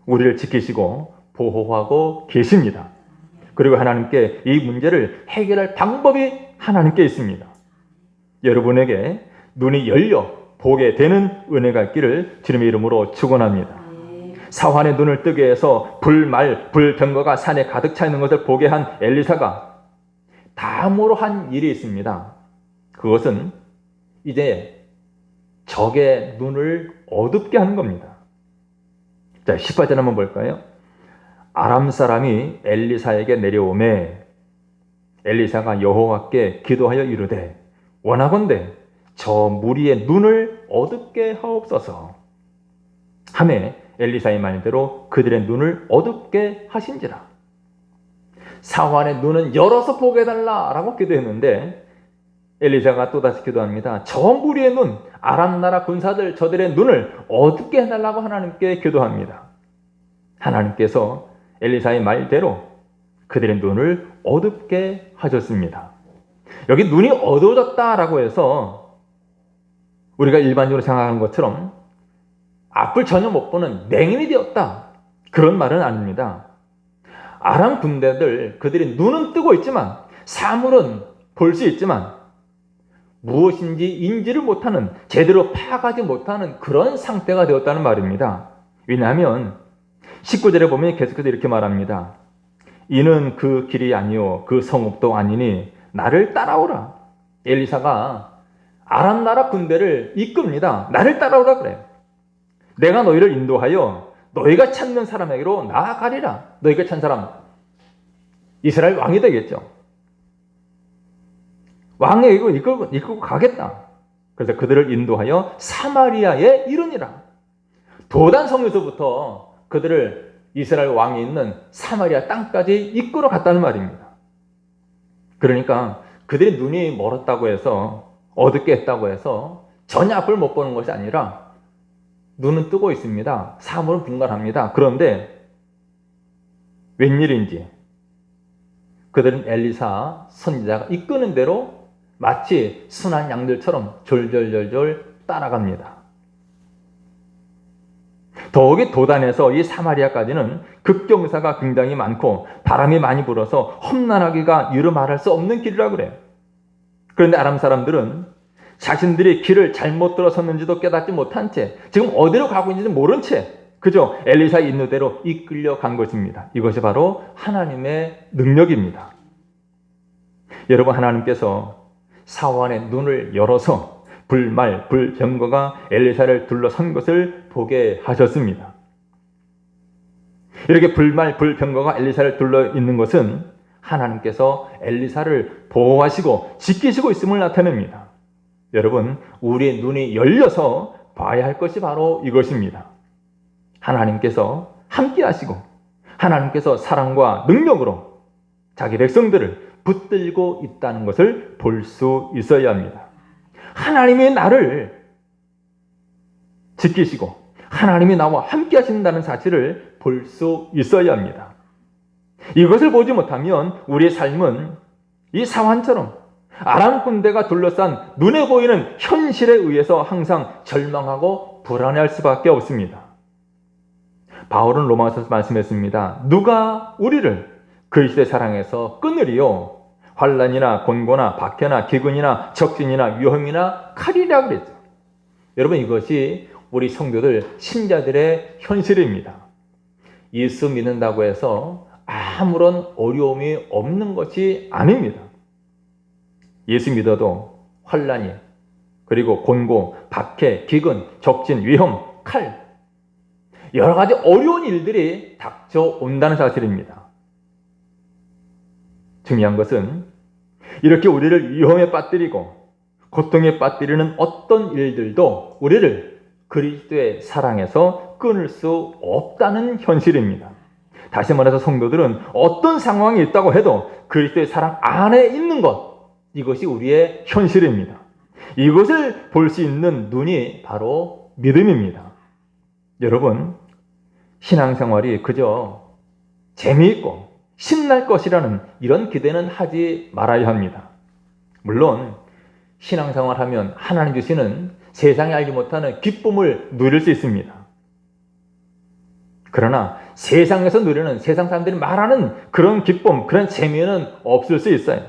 우리를 지키시고 보호하고 계십니다. 그리고 하나님께 이 문제를 해결할 방법이 하나님께 있습니다. 여러분에게 눈이 열려 보게 되는 은혜가 있기를 주님의 이름으로 축원합니다. 사환의 눈을 뜨게 해서 불말, 불병거가 산에 가득 차 있는 것을 보게 한 엘리사가 다음으로 한 일이 있습니다. 그것은 이제 적의 눈을 어둡게 하는 겁니다. 자, 18절 한번 볼까요? 아람 사람이 엘리사에게 내려오매 엘리사가 여호와께 기도하여 이르되 원하건대 저 무리의 눈을 어둡게 하옵소서 하매 엘리사의 말대로 그들의 눈을 어둡게 하신지라. 사환의 눈은 열어서 보게 해달라라고 기도했는데 엘리사가 또다시 기도합니다. 저 무리의 눈, 아람 나라 군사들 저들의 눈을 어둡게 해달라고 하나님께 기도합니다. 하나님께서 엘리사의 말대로 그들의 눈을 어둡게 하셨습니다. 여기 눈이 어두워졌다라고 해서 우리가 일반적으로 생각하는 것처럼 앞을 전혀 못 보는 맹인이 되었다, 그런 말은 아닙니다. 아람 군대들 그들이 눈은 뜨고 있지만 사물은 볼 수 있지만 무엇인지 인지를 못하는, 제대로 파악하지 못하는 그런 상태가 되었다는 말입니다. 왜냐하면 19절에 보면 계속해서 이렇게 말합니다. 이는 그 길이 아니요 그 성읍도 아니니 나를 따라오라. 엘리사가 아람 나라 군대를 이끕니다. 나를 따라오라 그래요. 내가 너희를 인도하여 너희가 찾는 사람에게로 나아가리라. 너희가 찾는 사람, 이스라엘 왕이 되겠죠. 왕에게로 이끌고 가겠다. 그래서 그들을 인도하여 사마리아에 이르니라. 도단성에서부터 그들을 이스라엘 왕이 있는 사마리아 땅까지 이끌어 갔다는 말입니다. 그러니까 그들의 눈이 멀었다고 해서, 어둡게 했다고 해서 전혀 앞을 못 보는 것이 아니라 눈은 뜨고 있습니다. 사물은 분간합니다. 그런데 웬일인지 그들은 엘리사 선지자가 이끄는 대로 마치 순한 양들처럼 졸졸졸졸 따라갑니다. 더욱이 도단에서 이 사마리아까지는 급경사가 굉장히 많고 바람이 많이 불어서 험난하기가 이루 말할 수 없는 길이라고 그래요. 그런데 아람 사람들은 자신들이 길을 잘못 들어섰는지도 깨닫지 못한 채 지금 어디로 가고 있는지 모른 채 그저 엘리사의 인도대로 이끌려 간 것입니다. 이것이 바로 하나님의 능력입니다. 여러분, 하나님께서 사원의 눈을 열어서 불말, 불병거가 엘리사를 둘러선 것을 보게 하셨습니다. 이렇게 불말, 불병거가 엘리사를 둘러 있는 것은 하나님께서 엘리사를 보호하시고 지키시고 있음을 나타냅니다. 여러분, 우리의 눈이 열려서 봐야 할 것이 바로 이것입니다. 하나님께서 함께 하시고 하나님께서 사랑과 능력으로 자기 백성들을 붙들고 있다는 것을 볼 수 있어야 합니다. 하나님이 나를 지키시고 하나님이 나와 함께 하신다는 사실을 볼 수 있어야 합니다. 이것을 보지 못하면 우리의 삶은 이 사환처럼 아람 군대가 둘러싼 눈에 보이는 현실에 의해서 항상 절망하고 불안해할 수밖에 없습니다. 바울은 로마서에서 말씀했습니다. 누가 우리를 그리스도의 사랑에서 끊으리요? 환난이나 곤고나 박해나 기근이나 적진이나 위험이나 칼이라 그랬죠. 여러분, 이것이 우리 성도들 신자들의 현실입니다. 예수 믿는다고 해서 아무런 어려움이 없는 것이 아닙니다. 예수 믿어도 환난이 그리고 곤고, 박해, 기근, 적진, 위험, 칼 여러 가지 어려운 일들이 닥쳐온다는 사실입니다. 중요한 것은 이렇게 우리를 위험에 빠뜨리고 고통에 빠뜨리는 어떤 일들도 우리를 그리스도의 사랑에서 끊을 수 없다는 현실입니다. 다시 말해서 성도들은 어떤 상황이 있다고 해도 그리스도의 사랑 안에 있는 것, 이것이 우리의 현실입니다. 이것을 볼 수 있는 눈이 바로 믿음입니다. 여러분, 신앙생활이 그저 재미있고 신날 것이라는 이런 기대는 하지 말아야 합니다. 물론 신앙생활하면 하나님 주시는 세상이 알지 못하는 기쁨을 누릴 수 있습니다. 그러나 세상에서 누리는 세상 사람들이 말하는 그런 기쁨, 그런 재미는 없을 수 있어요.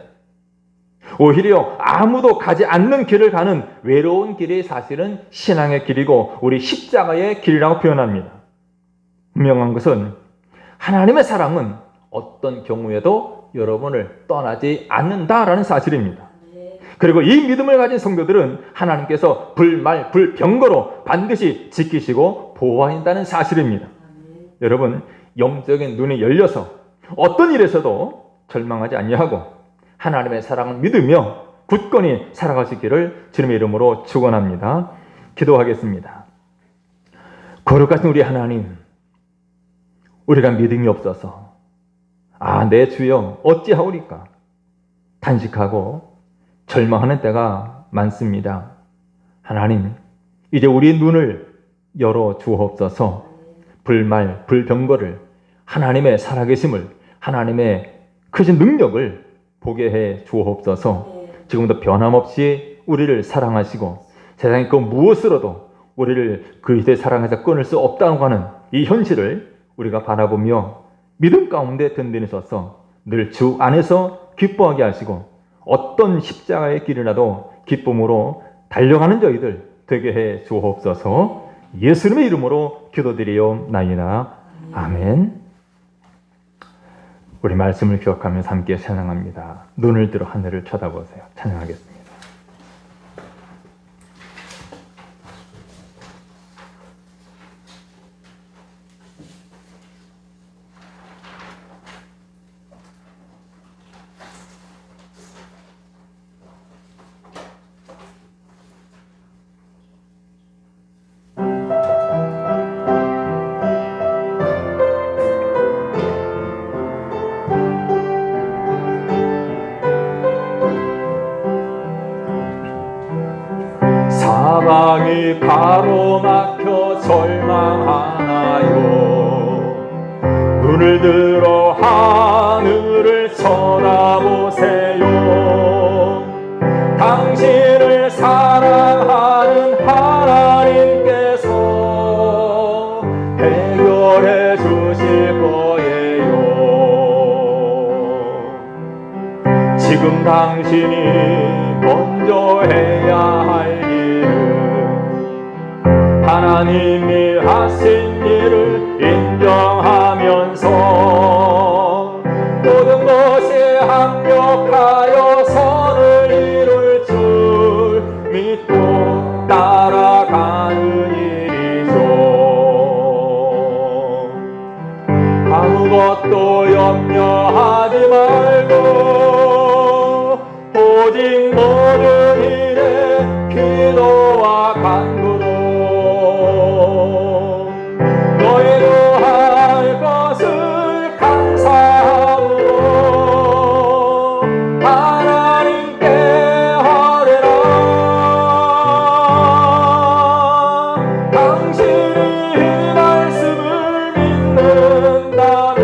오히려 아무도 가지 않는 길을 가는 외로운 길이 사실은 신앙의 길이고 우리 십자가의 길이라고 표현합니다. 분명한 것은 하나님의 사랑은 어떤 경우에도 여러분을 떠나지 않는다라는 사실입니다. 그리고 이 믿음을 가진 성도들은 하나님께서 불말, 불병거로 반드시 지키시고 보호하신다는 사실입니다. 여러분, 영적인 눈이 열려서 어떤 일에서도 절망하지 아니하고 하나님의 사랑을 믿으며 굳건히 살아가시기를 주님의 이름으로 축원합니다. 기도하겠습니다. 거룩하신 우리 하나님, 우리가 믿음이 없어서 내 주여 어찌하오리까 탄식하고 절망하는 때가 많습니다. 하나님, 이제 우리의 눈을 열어 주옵소서. 불말, 불병거를 하나님의 살아계심을 하나님의 크신 능력을 보게 해 주옵소서. 지금도 변함없이 우리를 사랑하시고 세상의 그 무엇으로도 우리를 그리스도의 사랑에서 끊을 수 없다고 하는 이 현실을 우리가 바라보며 믿음 가운데 든든히 서서 늘 주 안에서 기뻐하게 하시고 어떤 십자가의 길이라도 기쁨으로 달려가는 저희들 되게 해 주옵소서. 예수님의 이름으로 기도드리옵나이다. 아멘. 우리 말씀을 기억하면서 함께 찬양합니다. 눈을 들어 하늘을 쳐다보세요. 찬양하겠습니다. 사방이 가로막혀 절망하나요? 눈을 들어 하늘을 쳐다보세요. 당신을 사랑하는 하나님께서 해결해 주실 거예요. 지금 당신이 먼저 해야 할 일은 하나님이 하신 일을 인정하면서 모든 것이 합력하여 선을 이룰 줄 믿고 따라가는 일이죠. 아무것도 염려하지 말고 오직 모든 일에 기도와 간구로 너희도 할 것을 감사함으로 하나님께 하리라. 당신이 이 말씀을 믿는다면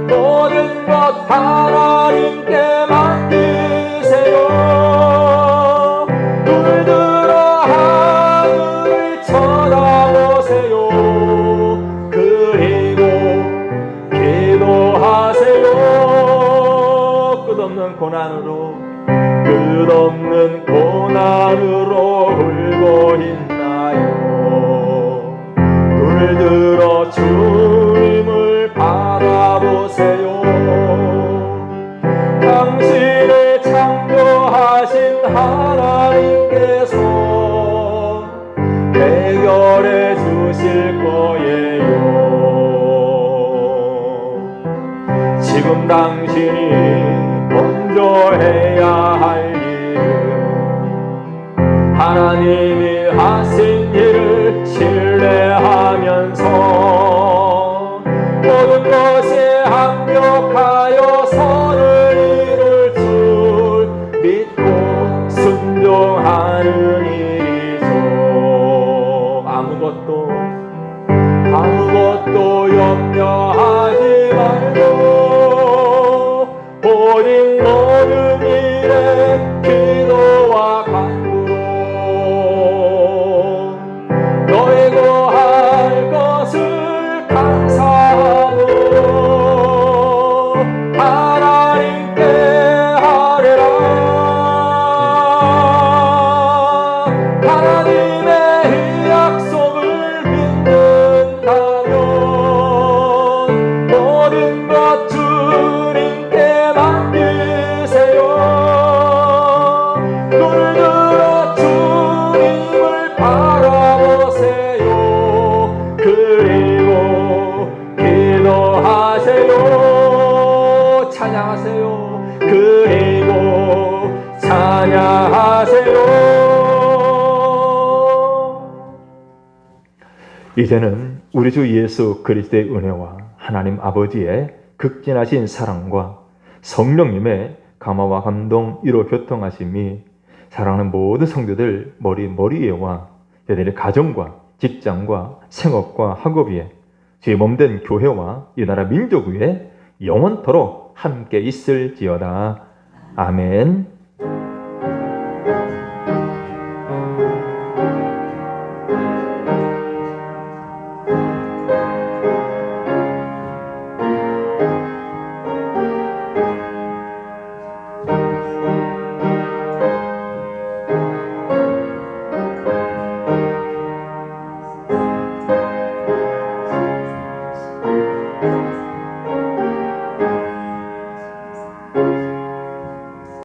모든 것 하나님께 맡기세요. 눈을 들어 하늘을 쳐다보세요. 그리고 기도하세요. 끝없는 고난으로 울고 있나요? 눈을 들어 주님을 바라보세요. 당신을 창조하신 하나님께서 해결해 주실 거예요. 지금 당신이 먼저 해야 할 일은 하나님이 하신 일을 신뢰하면서 모든 것이 합력하여 선을 이룰 줄 믿고 순종하는 일이죠. 아무것도 염려하지 말고 오직 모든 일에 기도와 간구로 너희도 할 것을 감사함으로 하나님께 하리라. 하나님의 이 약속을 믿는다면 모든 것 주님께 맡기세요. 눈을 들어 주님을 바라보세요. 그리고 기도하세요. 찬양하세요. 그리고 찬양하세요. 이제는 우리 주 예수 그리스도의 은혜와 하나님 아버지의 극진하신 사랑과 성령님의 감화와 감동 이로 교통하심이 사랑하는 모든 성도들 머리에와 저희들의 가정과 직장과 생업과 학업 위에 주의 몸된 교회와 이 나라 민족 위에 영원토록 함께 있을지어다. 아멘.